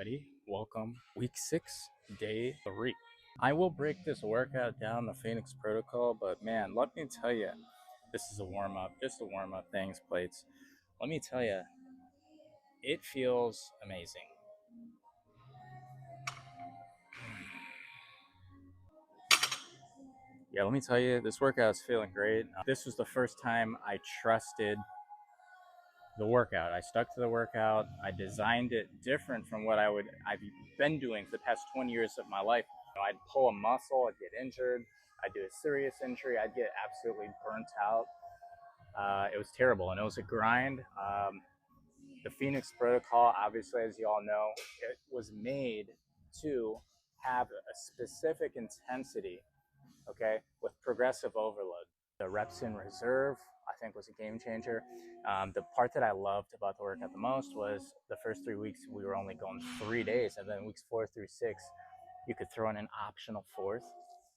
everybody. Welcome, week 6, day 3. I will break this workout down the Phoenix protocol, but man, let me tell you, this is a warm up, just a warm up, thanks, plates. Let me tell you, it feels amazing. Yeah, let me tell you, this workout is feeling great. This was the first time I trusted the workout. I stuck to the workout. I designed it different from what I've been doing for the past 20 years of my life. I'd pull a muscle, I'd get injured, I'd do a serious injury, I'd get absolutely burnt out. It was terrible, and it was a grind. The Phoenix protocol, obviously, as you all know, it was made to have a specific intensity, okay, with progressive overload. The reps in reserve, I think, was a game changer. The part that I loved about the workout the most was the first 3 weeks we were only going 3 days, and then weeks 4 through 6 you could throw in an optional fourth.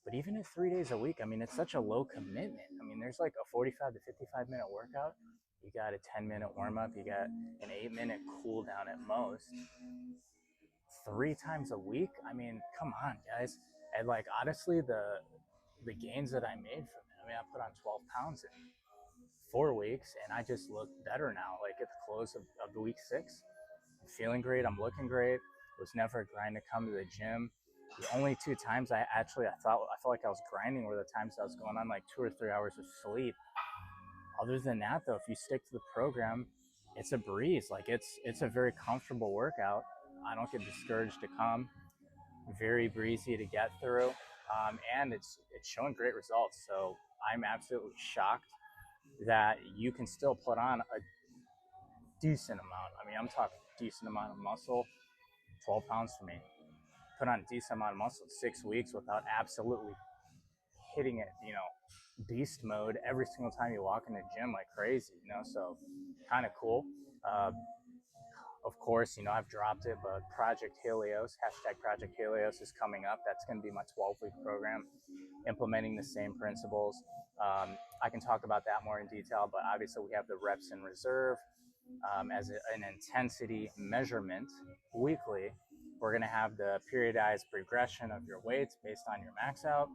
But even at 3 days a week, I mean, it's such a low commitment. I mean, there's like a 45 to 55-minute workout. You got a 10-minute warm up. You got an 8-minute cool down at most. 3 times a week. I mean, come on, guys. And like, honestly, the gains that I made from it. I mean, I put on 12 pounds in 4 weeks, and I just look better now. Like at the close of the week 6, I'm feeling great. I'm looking great. It was never a grind to come to the gym. The only 2 times I felt like I was grinding were the times I was going on like 2 or 3 hours of sleep. Other than that, though, if you stick to the program, it's a breeze. Like it's a very comfortable workout. I don't get discouraged to come. Very breezy to get through, and it's showing great results. So I'm absolutely shocked that you can still put on a decent amount. I mean, I'm talking decent amount of muscle. 12 pounds for me. Put on a decent amount of muscle in 6 weeks without absolutely hitting it, beast mode every single time you walk in the gym like crazy, so kind of cool. Of course, I've dropped it, but Project Helios, hashtag Project Helios is coming up. That's going to be my 12-week program, implementing the same principles. I can talk about that more in detail, but obviously we have the reps in reserve as an intensity measurement weekly. We're going to have the periodized progression of your weights based on your max out.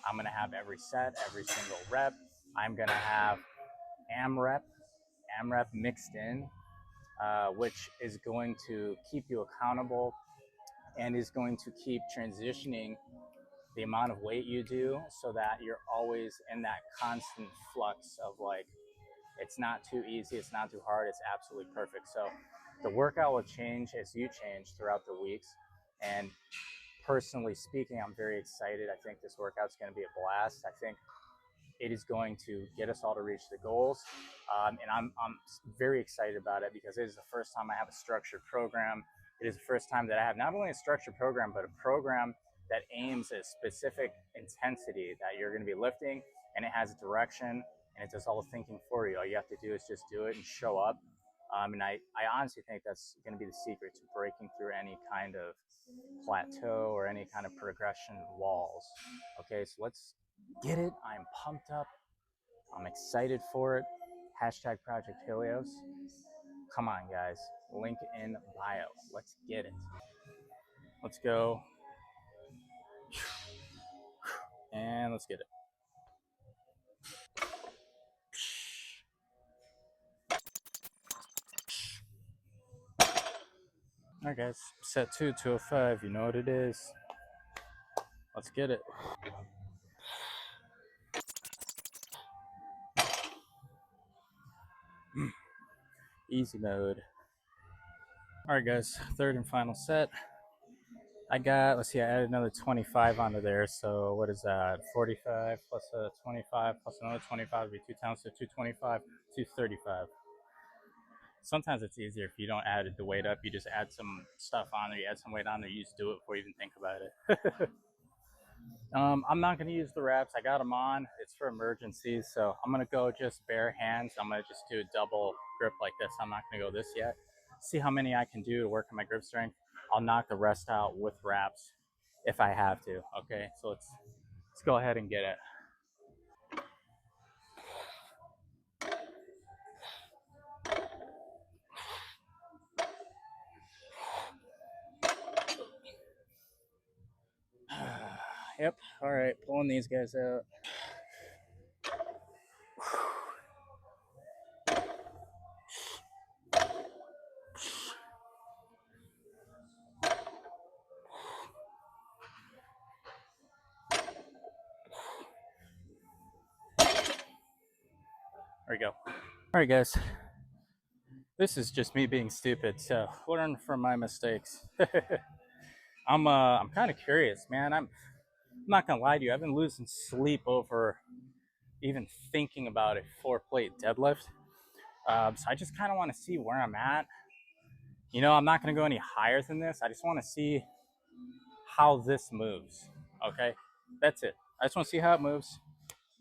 I'm going to have every set, every single rep. I'm going to have AMREP mixed in, which is going to keep you accountable and is going to keep transitioning the amount of weight you do so that you're always in that constant flux of like, it's not too easy, it's not too hard, it's absolutely perfect. So the workout will change as you change throughout the weeks. And personally speaking, I'm very excited. I think this workout's going to be a blast. I think it is going to get us all to reach the goals. And I'm very excited about it because it is the first time I have a structured program. It is the first time that I have not only a structured program, but a program that aims at a specific intensity that you're going to be lifting, and it has a direction, and it does all the thinking for you. All you have to do is just do it and show up. And I honestly think that's going to be the secret to breaking through any kind of plateau or any kind of progression walls. Okay, so let's get it. I'm pumped up. I'm excited for it. Hashtag Project Helios. Come on, guys. Link in bio. Let's get it. Let's go. And let's get it. All right, guys. Set 2, 205. You know what it is. Let's get it. Easy mode. All right, guys. Third and final set. I added another 25 onto there. So what is that? 45 plus a 25 plus another 25 would be 2 times, so 225, 235. Sometimes it's easier if you don't add the weight up. You just add some stuff on there. You add some weight on there. You just do it before you even think about it. I'm not going to use the reps. I got them on. It's for emergencies. So I'm going to go just bare hands. I'm going to just do a double grip like this. I'm not going to go this yet. See how many I can do to work on my grip strength. I'll knock the rest out with reps if I have to. Okay, so let's go ahead and get it. Yep. All right, pulling these guys out. There we go. All right, guys. This is just me being stupid. So learn from my mistakes. I'm kind of curious, man. I'm not gonna lie to you. I've been losing sleep over even thinking about a 4-plate deadlift. So I just kind of want to see where I'm at. You know, I'm not gonna go any higher than this. I just want to see how this moves. Okay, that's it. I just want to see how it moves.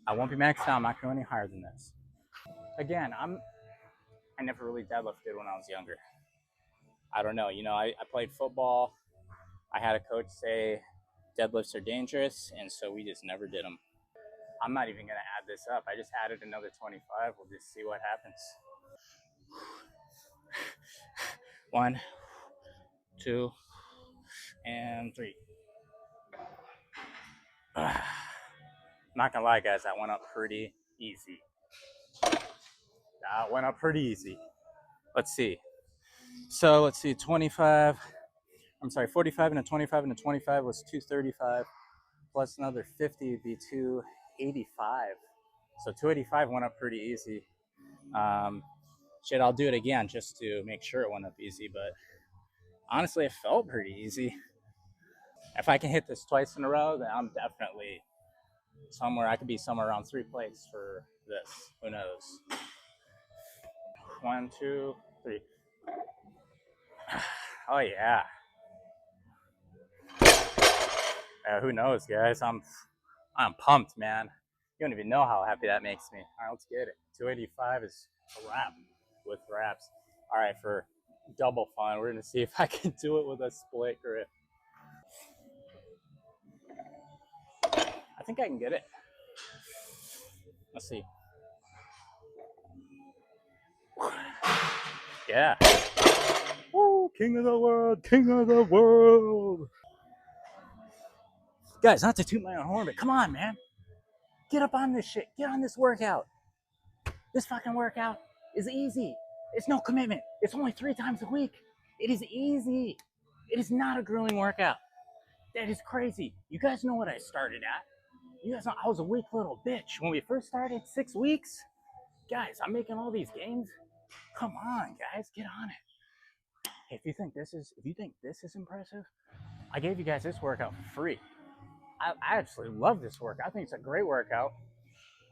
I won't be maxed out. I'm not going any higher than this. Again, I never really deadlifted when I was younger. I don't know. You know, I played football. I had a coach say deadlifts are dangerous, and so we just never did them. I'm not even gonna add this up. I just added another 25. We'll just see what happens. 1, 2, and 3. Not gonna lie, guys, that went up pretty easy. That went up pretty easy. Let's see. So let's see, 25. I'm sorry, 45 and a 25 and a 25 was 235, plus another 50 would be 285. So 285 went up pretty easy. Shit, I'll do it again just to make sure it went up easy, but honestly, it felt pretty easy. If I can hit this twice in a row, then I'm definitely somewhere. I could be somewhere around 3 plates for this. Who knows? 1, 2, 3. Oh yeah. Who knows, guys? I'm pumped, man. You don't even know how happy that makes me. All right, let's get it. 285 is a wrap with wraps. All right, for double fun, we're gonna see if I can do it with a split grip. I think I can get it. Let's see. Yeah. Woo, king of the world, king of the world. Guys, not to toot my own horn, but come on, man. Get up on this shit. Get on this workout. This fucking workout is easy. It's no commitment. It's only 3 times a week. It is easy. It is not a grueling workout. That is crazy. You guys know what I started at. You guys know I was a weak little bitch. When we first started, 6 weeks. Guys, I'm making all these gains. Come on, guys, get on it. If you think this is impressive, I gave you guys this workout for free. I absolutely love this workout. I think it's a great workout.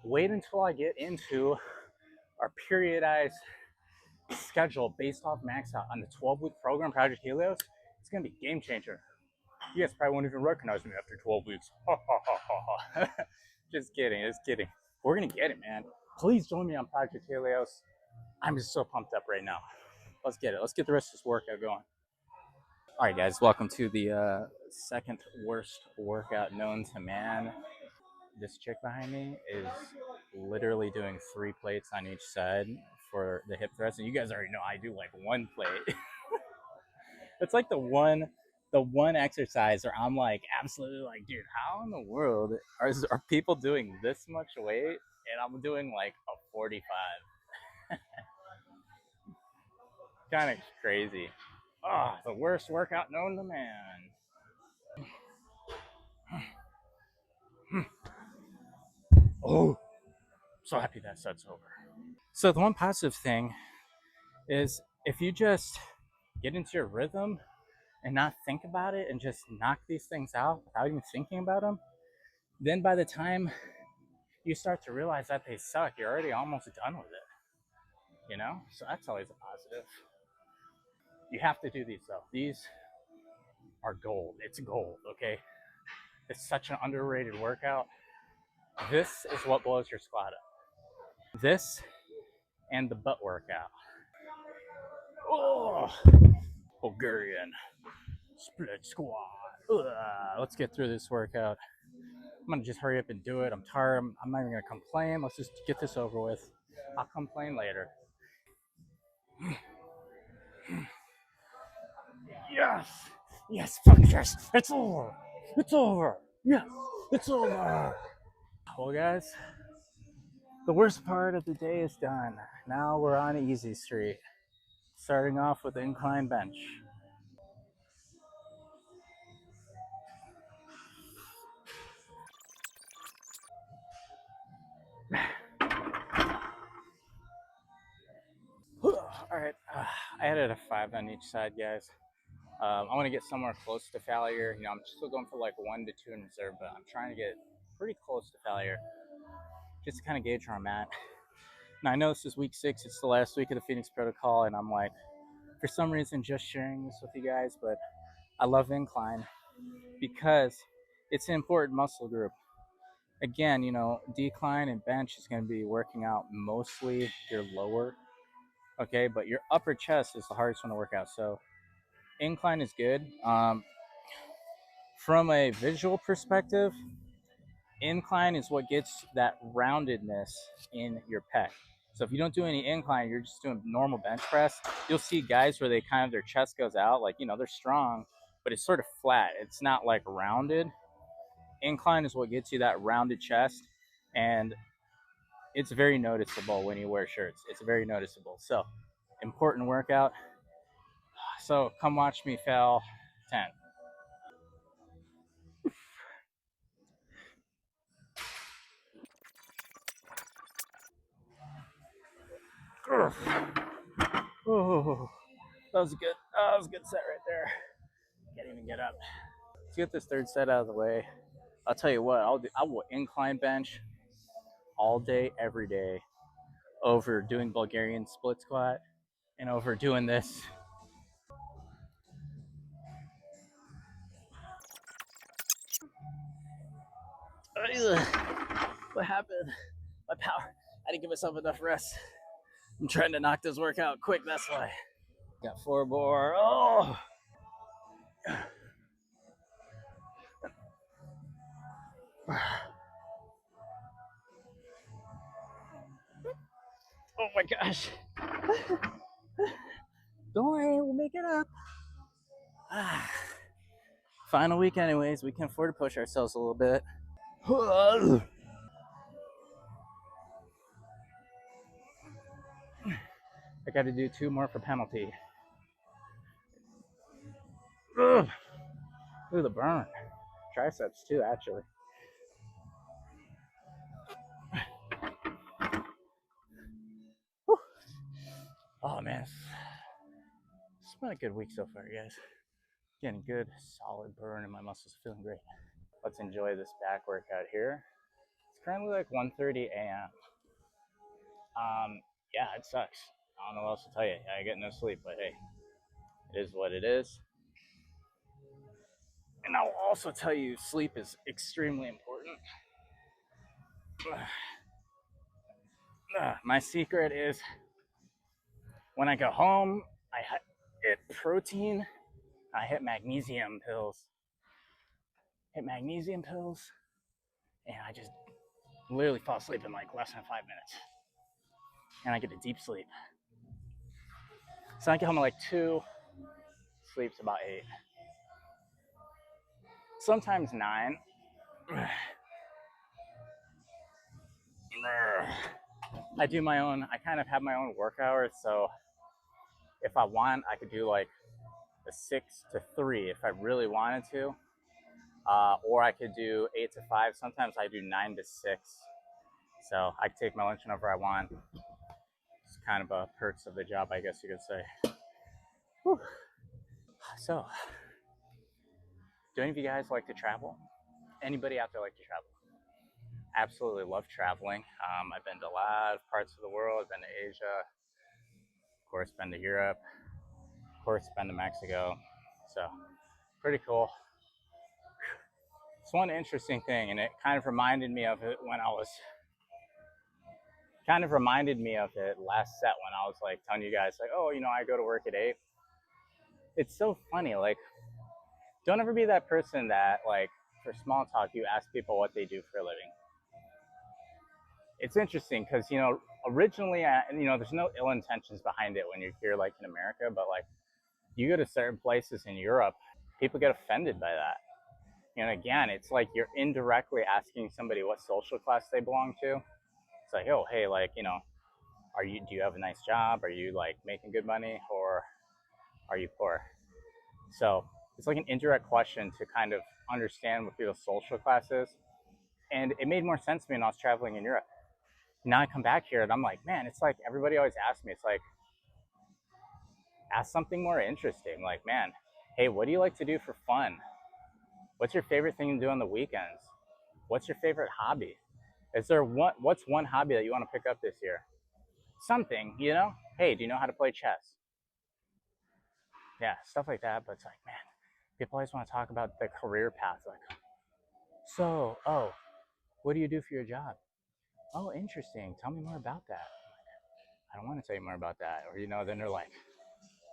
Wait until I get into our periodized schedule based off max out on the 12-week program, Project Helios. It's gonna be a game changer. You guys probably won't even recognize me after 12 weeks. Just kidding, just kidding. We're gonna get it, man. Please join me on Project Helios. I'm just so pumped up right now. Let's get it. Let's get the rest of this workout going. All right, guys, welcome to the second worst workout known to man. This chick behind me is literally doing 3 plates on each side for the hip thrust, and you guys already know I do like 1 plate. It's like the one exercise where I'm like absolutely like, dude, how in the world are people doing this much weight and I'm doing like a 45? Kind of crazy. Oh, the worst workout known to man. Oh, so happy that set's over. So the one positive thing is if you just get into your rhythm and not think about it and just knock these things out without even thinking about them, then by the time you start to realize that they suck, you're already almost done with it. You know? So that's always a positive. You have to do these though. These are gold. It's gold, okay? It's such an underrated workout. This is what blows your squat up. This and the butt workout. Oh, Bulgarian split squat. Ugh. Let's get through this workout. I'm gonna just hurry up and do it. I'm tired. I'm not even gonna complain. Let's just get this over with. I'll complain later. Yes, yes, fuck yes. It's over. It's over. Yes. It's over. Well, guys, the worst part of the day is done. Now we're on easy street, starting off with the incline bench. All right, I added a 5 on each side, guys. I want to get somewhere close to failure. You know, I'm still going for like 1 to 2 in reserve, but I'm trying to get pretty close to failure just to kind of gauge where I'm at. Now, I know this is week 6, it's the last week of the Phoenix Protocol, and I'm like, for some reason, just sharing this with you guys, but I love incline because it's an important muscle group. Again, you know, decline and bench is going to be working out mostly your lower, okay, but your upper chest is the hardest one to work out. So incline is good. From a visual perspective, incline is what gets that roundedness in your pec. So if you don't do any incline, you're just doing normal bench press, you'll see guys where they kind of their chest goes out, like, you know, they're strong, but it's sort of flat. It's not like rounded. Incline is what gets you that rounded chest, and it's very noticeable when you wear shirts. It's very noticeable. So important workout. So come watch me fail 10. Oh, that was good. That was a good set right there. Can't even get up. Let's get this third set out of the way. I'll tell you what, I will incline bench all day, every day, over doing Bulgarian split squat and over doing this. What happened? My power. I didn't give myself enough rest. I'm trying to knock this workout quick, that's why. Got 4 more. Oh! Oh my gosh. Don't worry, we'll make it up. Final week, anyways. We can afford to push ourselves a little bit. I got to do 2 more for penalty. Ugh. Ooh, the burn. Triceps, too, actually. Whew. Oh, man. It's been a good week so far, guys. Getting good, solid burn, and my muscles feeling great. Let's enjoy this back workout here. It's currently like 1:30 a.m. Yeah, it sucks. I don't know what else to tell you. I get no sleep, but hey, it is what it is. And I'll also tell you, sleep is extremely important. My secret is when I go home, I hit protein, I hit magnesium pills. And I just literally fall asleep in like less than 5 minutes. And I get a deep sleep. So I get home at like 2, sleep's about 8. Sometimes 9. I do my own, I kind of have my own work hours, so if I want, I could do like a 6 to 3 if I really wanted to. Or I could do 8 to 5. Sometimes I do 9 to 6. So I can take my lunch whenever I want. It's kind of a perks of the job, I guess you could say. Whew. So, do any of you guys like to travel? Anybody out there like to travel? Absolutely love traveling. I've been to a lot of parts of the world. I've been to Asia, of course, been to Europe, of course, been to Mexico. So, pretty cool. It's one interesting thing, and it kind of reminded me of it when I was kind of reminded me of it last set when I was like telling you guys like, oh, you know, I go to work at 8. It's so funny. Like, don't ever be that person that like for small talk you ask people what they do for a living. It's interesting because, you know, originally, you know, there's no ill intentions behind it when you're here like in America, but like you go to certain places in Europe, people get offended by that. And again, it's like you're indirectly asking somebody what social class they belong to. It's like, oh, hey, like, do you have a nice job? Are you like making good money, or are you poor? So it's like an indirect question to kind of understand what people's social class is. And it made more sense to me when I was traveling in Europe. Now I come back here and I'm like, man, it's like everybody always asks me, it's like, ask something more interesting. Like, man, hey, what do you like to do for fun? What's your favorite thing to do on the weekends? What's your favorite hobby? What's one hobby that you want to pick up this year? Something, you know? Hey, do you know how to play chess? Yeah, stuff like that. But it's like, man, people always want to talk about the career path. Like, so, oh, what do you do for your job? Oh, interesting. Tell me more about that. I don't want to tell you more about that. Or, then they're like,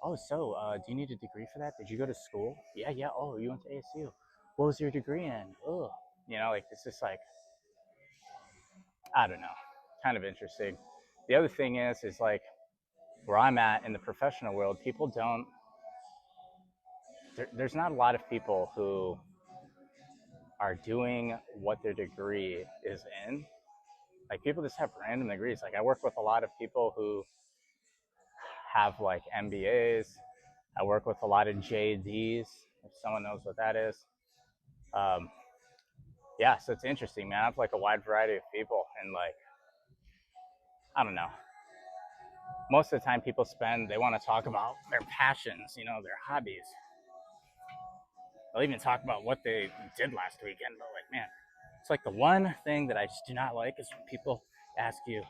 oh, so do you need a degree for that? Did you go to school? Yeah, yeah. Oh, you went to ASU. What was your degree in? Oh, like it's just like, I don't know, kind of interesting. The other thing is like where I'm at in the professional world, people don't, there's not a lot of people who are doing what their degree is in. Like people just have random degrees. Like I work with a lot of people who have like MBAs. I work with a lot of JDs, if someone knows what that is. Um, yeah, so it's interesting, man. I have like a wide variety of people, and like, I don't know. Most of the time, they want to talk about their passions, their hobbies. They'll even talk about what they did last weekend, but like, man, it's like the one thing that I just do not like is when people ask you,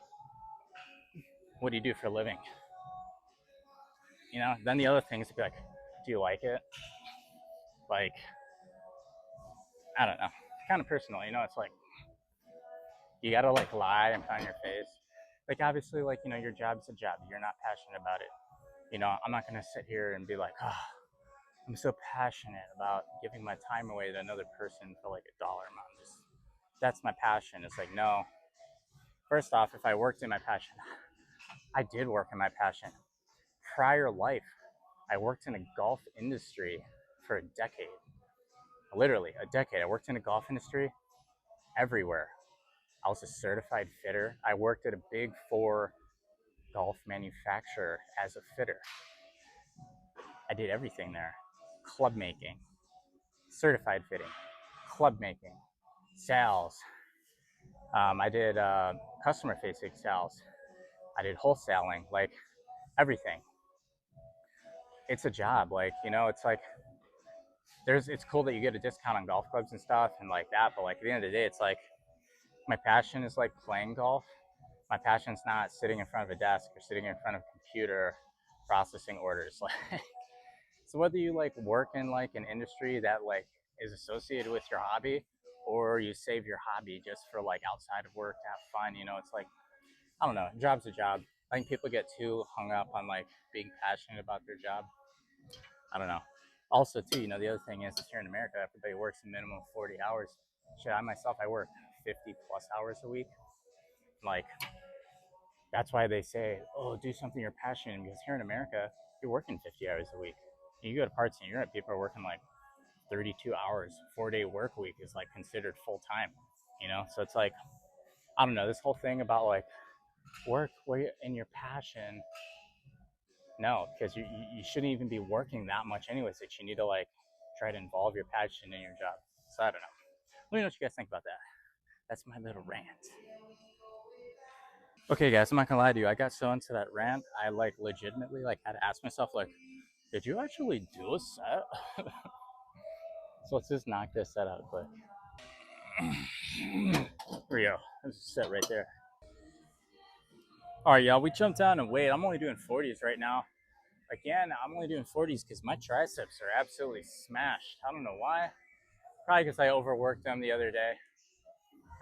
what do you do for a living? Then the other thing is to be like, do you like it? Like, I don't know. It's kind of personal, it's like, you gotta like lie and put on your face. Like, obviously, like, your job's a job. You're not passionate about it. I'm not gonna sit here and be like, oh, I'm so passionate about giving my time away to another person for like $1 amount. Just that's my passion. It's like, no. First off, if I worked in my passion, I did work in my passion. Prior life, I worked in a golf industry for a decade. Literally a decade. I worked in a golf industry everywhere. I was a certified fitter. I worked at a big four golf manufacturer as a fitter. I did everything there. Club making, certified fitting, club making, sales. I did customer facing sales. I did wholesaling, like everything. It's a job. Like, it's like it's cool that you get a discount on golf clubs and stuff and like that. But like at the end of the day, it's like my passion is like playing golf. My passion's not sitting in front of a desk or sitting in front of a computer processing orders. Like, so whether you like work in like an industry that like is associated with your hobby, or you save your hobby just for like outside of work to have fun, it's like, I don't know, job's a job. I think people get too hung up on like being passionate about their job. I don't know. Also, too, the other thing is here in America, everybody works a minimum of 40 hours. Shit, I myself, I work 50 plus hours a week. Like, that's why they say, oh, do something you're passionate in, because here in America, you're working 50 hours a week. You go to parts in Europe, people are working like 32 hours. 4-day work week is like considered full time. So it's like, I don't know, this whole thing about like work where you're in your passion. No, because you shouldn't even be working that much anyways. That you need to like try to involve your passion in your job. So I don't know. Let me know what you guys think about that. That's my little rant. Okay, guys, I'm not gonna lie to you. I got so into that rant, I like legitimately like had to ask myself, like, did you actually do a set? So let's just knock this set out quick. Here we go. Let's just sit right there. All right, y'all. We jumped down and weight. I'm only doing 40s right now. Again, I'm only doing 40s because my triceps are absolutely smashed. I don't know why. Probably because I overworked them the other day.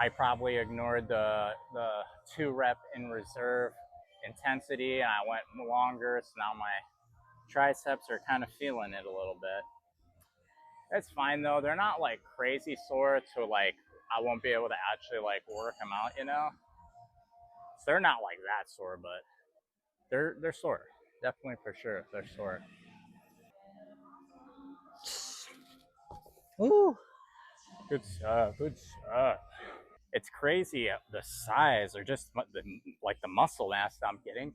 I probably ignored the 2 rep in reserve intensity and I went longer. So now my triceps are kind of feeling it a little bit. It's fine though. They're not like crazy sore to like I won't be able to actually like work them out. So they're not like that sore, but they're sore. Definitely for sure, they're sore. Ooh. Good stuff. Good stuff. It's crazy the size or just like the muscle mass that I'm getting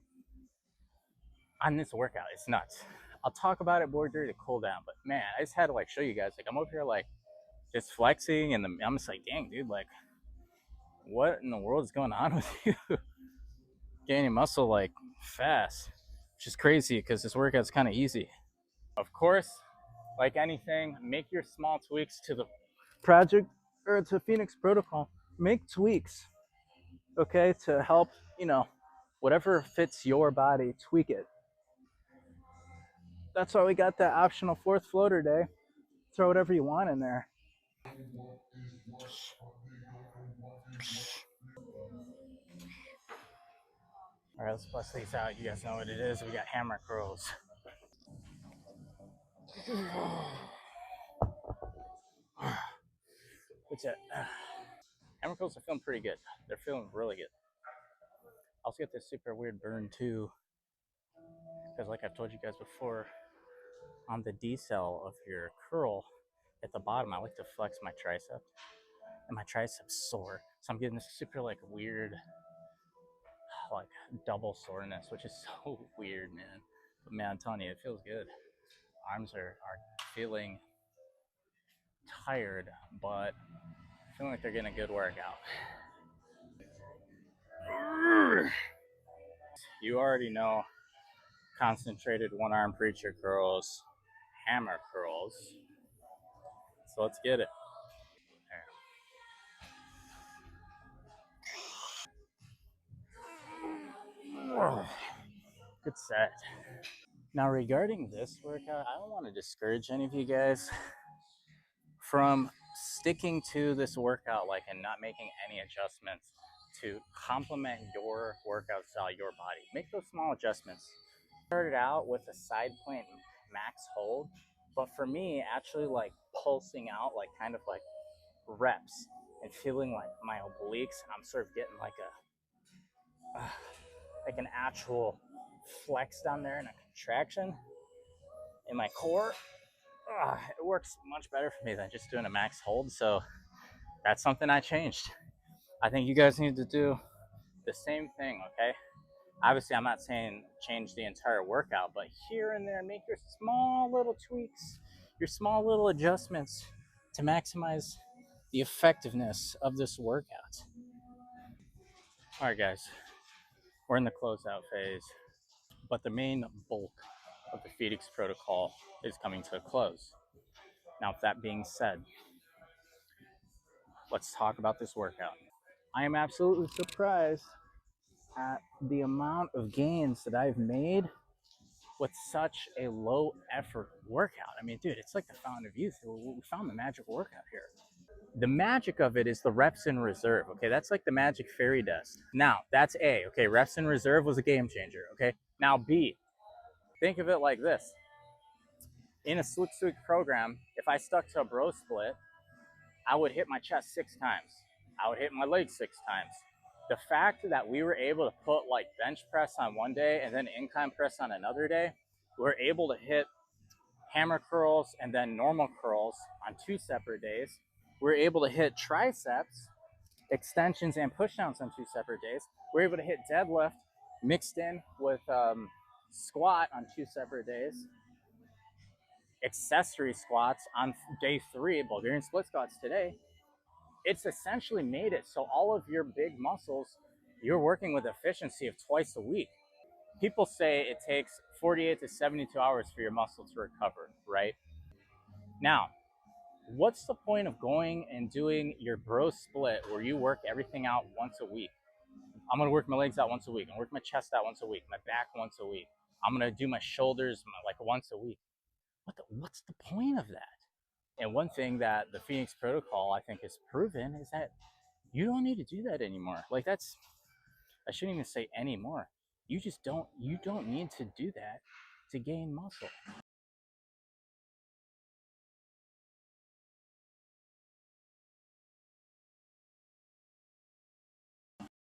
on this workout. It's nuts. I'll talk about it more during the cool down, but man, I just had to like show you guys. Like I'm over here like just flexing, and I'm just like, dang, dude, like what in the world is going on with you? Gaining muscle like fast, which is crazy because this workout's kind of easy. Of course, like anything, make your small tweaks to the project or to Phoenix protocol. Make tweaks, okay, to help, whatever fits your body, tweak it. That's why we got that optional fourth floater day. Throw whatever you want in there. All right, let's bust these out. You guys know what it is. We got hammer curls. What's it? Hammer curls are feeling pretty good. They're feeling really good. I also get this super weird burn too, because like I've told you guys before, on the decel of your curl at the bottom, I like to flex my tricep, and my triceps sore. So I'm getting this super like weird, like double soreness, which is so weird, man. But man, I'm telling you, it feels good. Arms are feeling tired, but feeling like they're getting a good workout. You already know concentrated one arm preacher curls, hammer curls. So let's get it. There. Good set. Now, regarding this workout, I don't want to discourage any of you guys from sticking to this workout like and not making any adjustments to complement your workout style, your body. Make those small adjustments. Started out with a side plank max hold, but for me, actually like pulsing out, like kind of like reps and feeling like my obliques, I'm sort of getting like an actual flex down there and a contraction in my core. It works much better for me than just doing a max hold. So that's something I changed. I think you guys need to do the same thing, okay? Obviously, I'm not saying change the entire workout, but here and there, make your small little tweaks, your small little adjustments to maximize the effectiveness of this workout. All right, guys, we're in the closeout phase, but the main bulk of the Phoenix protocol is coming to a close. Now, with that being said, let's talk about this workout. I am absolutely surprised at the amount of gains that I've made with such a low effort workout. I mean, dude, it's like the fountain of youth. We found the magic workout here. The magic of it is the reps in reserve. Okay, that's like the magic fairy dust. Now, that's A. Okay, reps in reserve was a game changer. Okay, now B. Think of it like this: in a slick program, if I stuck to a bro split, I would hit my chest 6 times. I would hit my legs 6 times. The fact that we were able to put like bench press on one day and then incline press on another day, we were able to hit hammer curls and then normal curls on 2 separate days. We were able to hit triceps, extensions, and pushdowns on 2 separate days. We were able to hit deadlift mixed in with squat on 2 separate days. Accessory squats on day 3, Bulgarian split squats today. It's essentially made it so all of your big muscles, you're working with efficiency of twice a week. People say it takes 48 to 72 hours for your muscle to recover, right? Now, what's the point of going and doing your bro split where you work everything out once a week? I'm gonna work my legs out once a week. I'm gonna work my chest out once a week, my back once a week. I'm gonna do my shoulders like once a week. What's the point of that? And one thing that the Phoenix Protocol I think has proven is that you don't need to do that anymore. Like I shouldn't even say anymore. You don't need to do that to gain muscle.